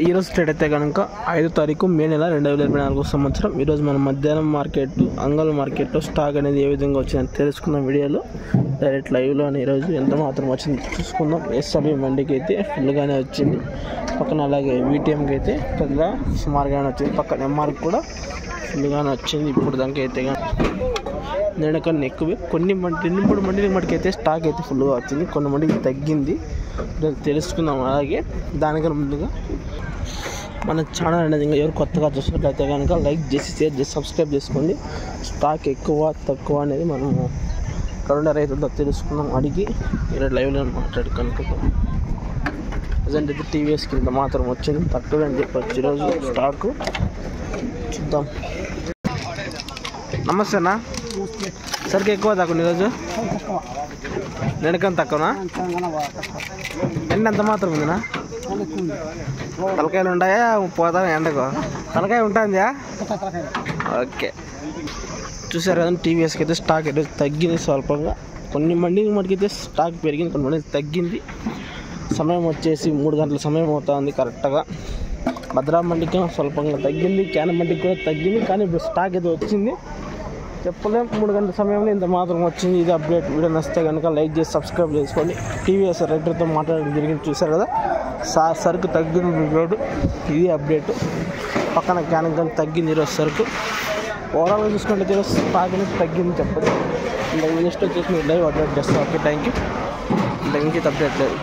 ఈరోజు ట్రేడ్ అయితే కనుక 5వ తారీఖు మే నెల 2024 సంవత్సరం. ఈరోజు మనం మధ్యాహ్నం మార్కెట్ అంగల్ మార్కెట్లో స్టాక్ అనేది ఏ విధంగా వచ్చిందని తెలుసుకుందాం. వీడియోలో డైరెక్ట్ లైవ్లో అని ఈరోజు ఎంత మాత్రం వచ్చింది చూసుకుందాం. ఎస్ఎల్వి మండికి అయితే ఫుల్గానే వచ్చింది, పక్కన అలాగే వీటీఎంకి అయితే పెద్దగా సుమారుగానే వచ్చింది, పక్కన ఎంఆర్కి కూడా ఫుల్గానే వచ్చింది. ఇప్పుడు దానికి అయితే నిన్నకన్నా ఎక్కువే కొన్ని రెండు మూడు మండలి మటుకు అయితే స్టాక్ అయితే ఫుల్గా వచ్చింది, కొన్ని మందికి తగ్గింది. తెలుసుకుందాం. అలాగే దానికన్నా ముందుగా మన ఛానల్ అనేది ఇంకా ఎవరు కొత్తగా చూసినట్లయితే కనుక లైక్ చేసి షేర్ చేసి సబ్స్క్రైబ్ చేసుకోండి. స్టాక్ ఎక్కువ తక్కువ అనేది మనం కరోనా రైతులతో తెలుసుకుందాం, అడిగి ఈరోజు లైవ్లో మాట్లాడుకుంటున్నాం. ప్రజెంట్ అయితే టీవీఎస్ కింద మాత్రం వచ్చింది, తక్కువ అని చెప్పచ్చు ఈరోజు స్టాకు. చూద్దాం. నమస్తే అన్న, సరికి ఎక్కువ తక్కువ ఈరోజు నిన్నకన్నా తక్కువనా? ఎండ ఎంత మాత్రం ఉందినా? తలకాయలు ఉంటాయా? పోతా ఎండకు తలకాయ ఉంటుందా? ఓకే, చూసారు కదా టీవీఎస్కి అయితే స్టాక్ అయితే తగ్గింది స్వల్పంగా. కొన్ని మందికి మటుకైతే స్టాక్ పెరిగింది, కొన్ని మందికి తగ్గింది. సమయం వచ్చేసి 3 గంటల సమయం అవుతుంది కరెక్ట్గా. భద్రా మండికి స్వల్పంగా తగ్గింది, క్యాన్ మండికి కూడా తగ్గింది, కానీ ఇప్పుడు స్టాక్ అయితే వచ్చింది. చెప్పలేం 3 గంటల సమయంలో ఇంత మాత్రం వచ్చింది. ఇది అప్డేట్. వీడియో నచ్చితే కనుక లైక్ చేసి సబ్స్క్రైబ్ చేసుకోండి. టీవీఎస్ రైటర్తో మాట్లాడడం జరిగింది, చూసారు కదా. సరుకు తగ్గింది రోడ్డు, ఇది అప్డేట్. పక్కన క్యాన్ కానీ తగ్గింది ఈరోజు సరుకు. ఓవరాల్గా చూసుకుంటే ఈరోజు స్టాక్ అనేది తగ్గింది చెప్పదు. నెక్స్ట్ వచ్చేసి మీరు లైవ్ అప్డేట్ చేస్తాను. Okay, thank you. ఇంతకు మించి అప్డేట్ లేదు.